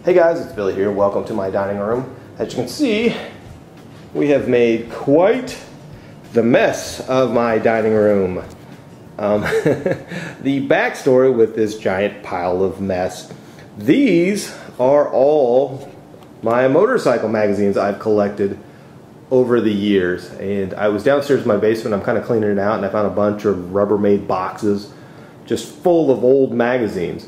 Hey guys, it's Billy here. Welcome to my dining room. As you can see, we have made quite the mess of my dining room. The backstory with this giant pile of mess. These are all my motorcycle magazines I've collected over the years. And I was downstairs in my basement, I'm kind of cleaning it out, and I found a bunch of Rubbermaid boxes just full of old magazines.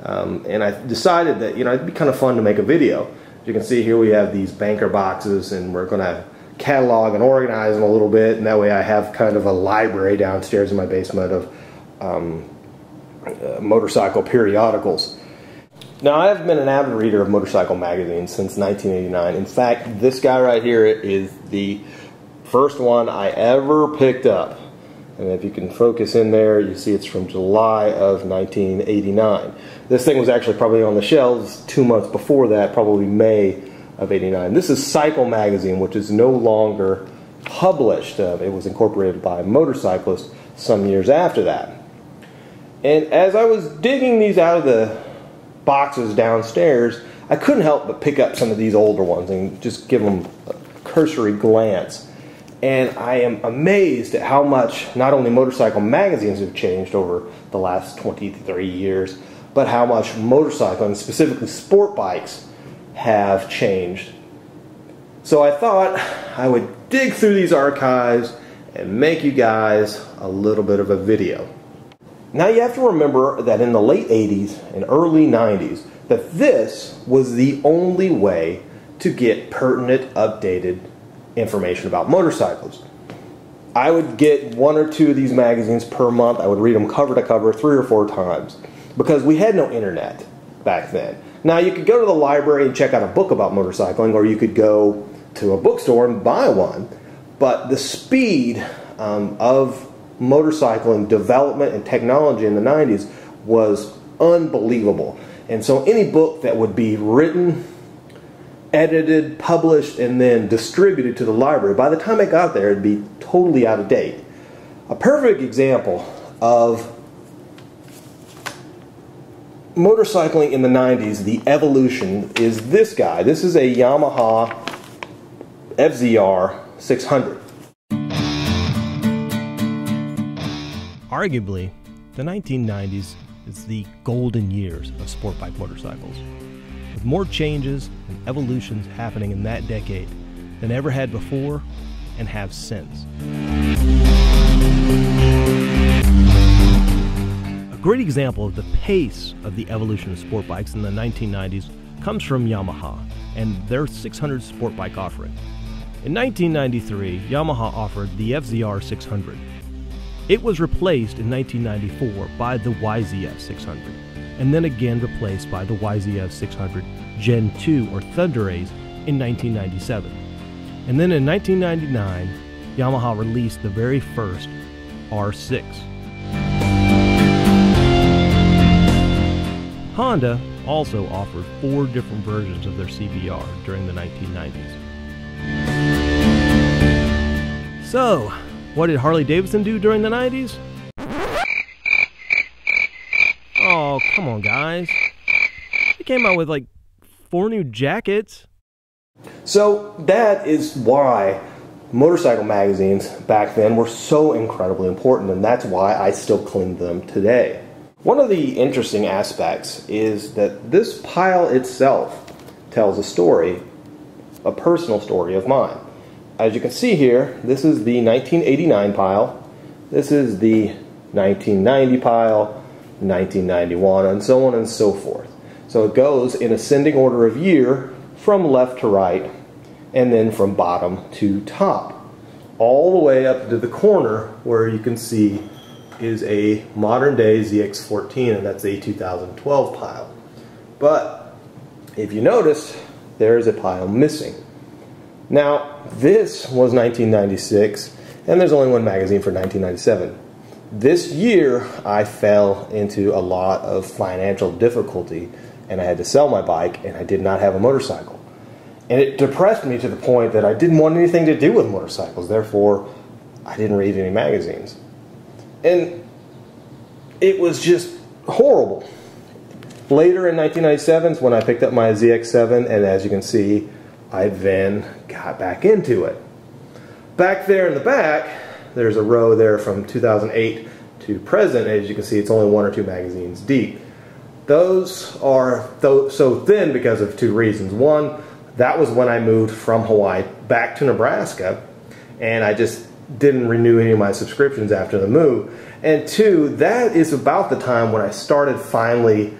And I decided that, it'd be kind of fun to make a video. As you can see here, we have these banker boxes, and we're going to catalog and organize them a little bit, and that way I have kind of a library downstairs in my basement of motorcycle periodicals. Now, I've been an avid reader of motorcycle magazines since 1989. In fact, this guy right here is the first one I ever picked up. And if you can focus in there, you see it's from July of 1989. This thing was actually probably on the shelves 2 months before that, probably May of '89. This is Cycle Magazine, which is no longer published. It was incorporated by motorcyclists some years after that. And as I was digging these out of the boxes downstairs, I couldn't help but pick up some of these older ones and just give them a cursory glance. And I am amazed at how much not only motorcycle magazines have changed over the last 23 years, but how much motorcycling, specifically sport bikes, have changed. So I thought I would dig through these archives and make you guys a little bit of a video. Now you have to remember that in the late 80s and early 90s, that this was the only way to get pertinent, updated information about motorcycles. I would get 1 or 2 of these magazines per month. I would read them cover to cover 3 or 4 times because we had no internet back then. Now you could go to the library and check out a book about motorcycling, or you could go to a bookstore and buy one, but the speed of motorcycling development and technology in the 90s was unbelievable. And so any book that would be written, edited, published, and then distributed to the library, by the time it got there, it'd be totally out of date. A perfect example of motorcycling in the 90s, the evolution, is this guy. This is a Yamaha Fzr 600. Arguably, the 1990s is the golden years of sport bike motorcycles, with more changes and evolutions happening in that decade than ever had before and have since. A great example of the pace of the evolution of sport bikes in the 1990s comes from Yamaha and their 600 sport bike offering. In 1993, Yamaha offered the Fzr 600. It was replaced in 1994 by the YZF 600, and then again replaced by the YZF 600 Gen 2 or Thunder Ace in 1997. And then in 1999, Yamaha released the very first R6. Honda also offered 4 different versions of their CBR during the 1990s. So, what did Harley-Davidson do during the 90s? Oh, come on guys. They came out with like 4 new jackets. So that is why motorcycle magazines back then were so incredibly important, and that's why I still cling to them today. One of the interesting aspects is that this pile itself tells a story, a personal story of mine. As you can see here, this is the 1989 pile, this is the 1990 pile, 1991, and so on and so forth. So it goes in ascending order of year from left to right, and then from bottom to top, all the way up to the corner where you can see is a modern day ZX14, and that's a 2012 pile. But if you notice, there is a pile missing. Now, this was 1996, and there's only one magazine for 1997. This year, I fell into a lot of financial difficulty, and I had to sell my bike, and I did not have a motorcycle. And it depressed me to the point that I didn't want anything to do with motorcycles, therefore, I didn't read any magazines. And it was just horrible. Later in 1997 is when I picked up my ZX7, and as you can see, I then got back into it. Back there in the back, there's a row there from 2008 to present. As you can see, it's only 1 or 2 magazines deep. Those are so thin because of 2 reasons. One, that was when I moved from Hawaii back to Nebraska, and I just didn't renew any of my subscriptions after the move. And 2, that is about the time when I started finally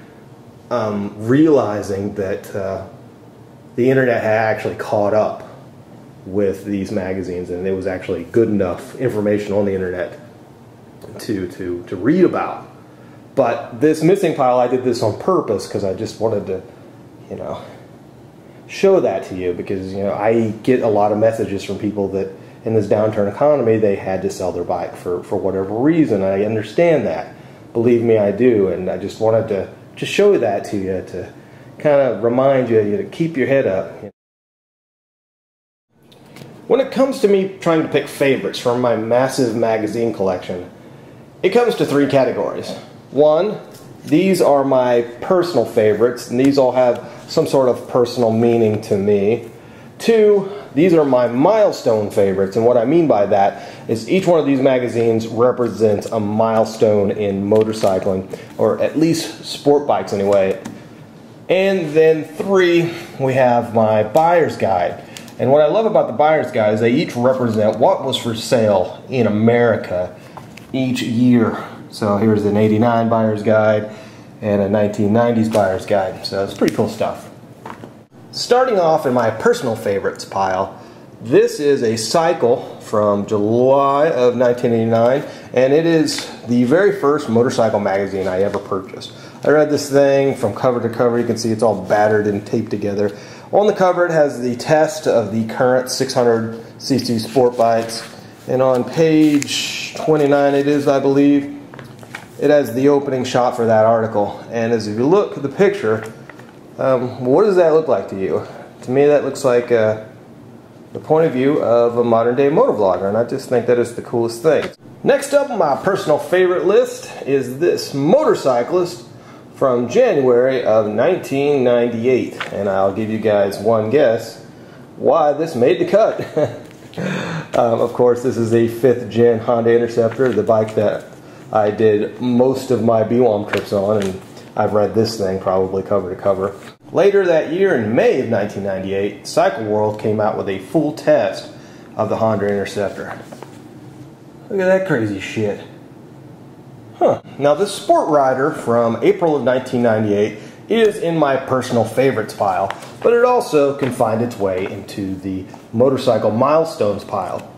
realizing that the internet had actually caught up with these magazines, and it was actually good enough information on the internet to read about. But this missing pile, I did this on purpose because I just wanted to, you know, show that to you, because, you know, I get a lot of messages from people that in this downturn economy they had to sell their bike for whatever reason. I understand that. Believe me, I do. And I just wanted to just show that to you, to kind of remind you to keep your head up. When it comes to me trying to pick favorites from my massive magazine collection, it comes to 3 categories. 1, these are my personal favorites, and these all have some sort of personal meaning to me. 2, these are my milestone favorites, and what I mean by that is each one of these magazines represents a milestone in motorcycling, or at least sport bikes anyway. And then 3, we have my buyer's guide. And what I love about the buyer's guide is they each represent what was for sale in America each year. So here's an '89 buyer's guide and a 1990s buyer's guide. So it's pretty cool stuff. Starting off in my personal favorites pile, this is a cycle from July of 1989, and it is the very first motorcycle magazine I ever purchased. I read this thing from cover to cover. You can see it's all battered and taped together. On the cover it has the test of the current 600cc sport bikes, and on page 29 it is, I believe, it has the opening shot for that article. And as you look at the picture, what does that look like to you? To me that looks like the point of view of a modern day motovlogger, and I just think that is the coolest thing. Next up on my personal favorite list is this motorcyclist from January of 1998, and I'll give you guys one guess why this made the cut. Of course, this is a 5th gen Honda Interceptor, the bike that I did most of my BWOM trips on, and I've read this thing probably cover to cover. Later that year, in May of 1998, Cycle World came out with a full test of the Honda Interceptor. Look at that crazy shit. Huh. Now this Sport Rider from April of 1998 is in my personal favorites pile, but it also can find its way into the motorcycle milestones pile.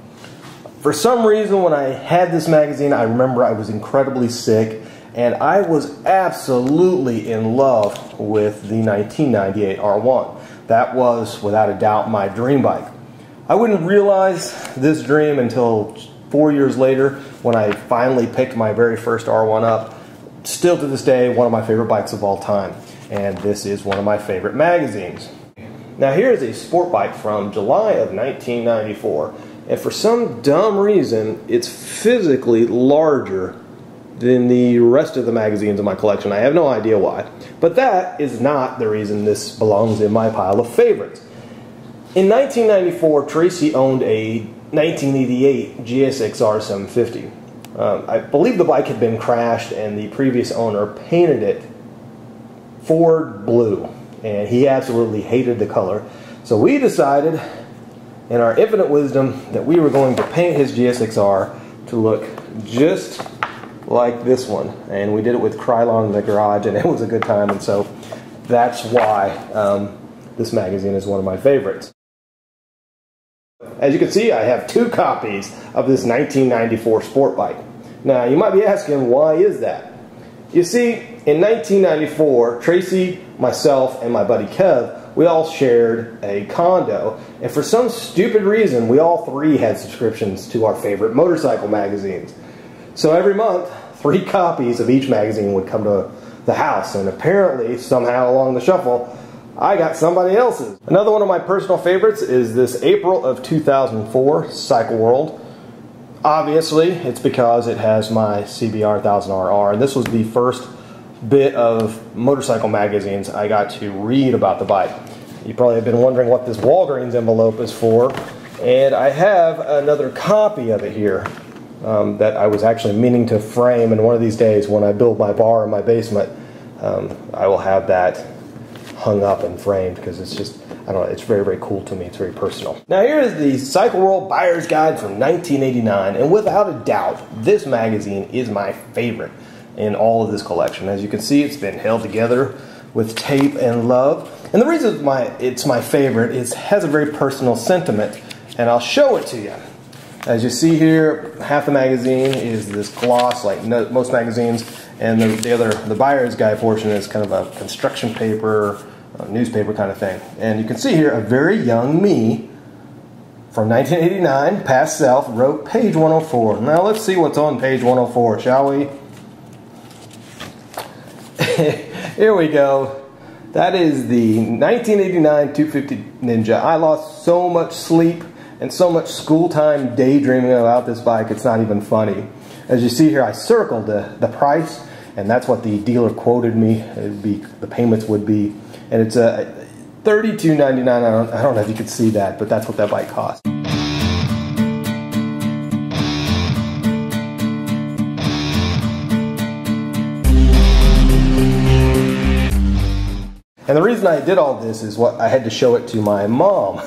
For some reason, when I had this magazine, I remember I was incredibly sick, and I was absolutely in love with the 1998 R1. That was, without a doubt, my dream bike. I wouldn't realize this dream until 4 years later when I finally picked my very first R1 up. Still to this day, one of my favorite bikes of all time, and this is one of my favorite magazines. Now here's a sport bike from July of 1994, and for some dumb reason it's physically larger than the rest of the magazines in my collection. I have no idea why, but that is not the reason this belongs in my pile of favorites. In 1994, Tracy owned a 1988 GSX-R 750. I believe the bike had been crashed and the previous owner painted it Ford blue, and he absolutely hated the color. So we decided, in our infinite wisdom, that we were going to paint his GSX-R to look just like this one, and we did it with Krylon in the garage, and it was a good time, and so that's why this magazine is one of my favorites. As you can see, I have 2 copies of this 1994 sport bike. Now, you might be asking, why is that? You see, in 1994, Tracy, myself, and my buddy Kev, we all shared a condo, and for some stupid reason, we all 3 had subscriptions to our favorite motorcycle magazines. So every month, 3 copies of each magazine would come to the house, and apparently, somehow along the shuffle, I got somebody else's. Another one of my personal favorites is this April of 2004 Cycle World. Obviously, it's because it has my CBR 1000RR, and this was the first bit of motorcycle magazines, I got to read about the bike. You probably have been wondering what this Walgreens envelope is for, and I have another copy of it here that I was actually meaning to frame, and one of these days when I build my bar in my basement, I will have that hung up and framed, because it's just, I don't know, it's very, very cool to me. It's very personal. Now here is the Cycle World Buyer's Guide from 1989, and without a doubt, this magazine is my favorite in all of this collection. As you can see, it's been held together with tape and love. And the reason it's my favorite is it has a very personal sentiment, and I'll show it to you. As you see here, half the magazine is this gloss, like most magazines, and the buyer's guide portion is kind of a construction paper, newspaper kind of thing. And you can see here, a very young me from 1989, past self, wrote page 104. Now let's see what's on page 104, shall we? Here we go. That is the 1989 250 Ninja. I lost so much sleep and so much school time daydreaming about this bike, it's not even funny. As you see here, I circled the price, and that's what the dealer quoted me. The payments would be, and it's a $32.99. I don't know if you could see that, but that's what that bike cost. And the reason I did all this is I had to show it to my mom.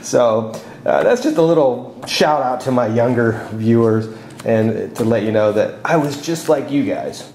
So that's just a little shout out to my younger viewers, and to let you know that I was just like you guys.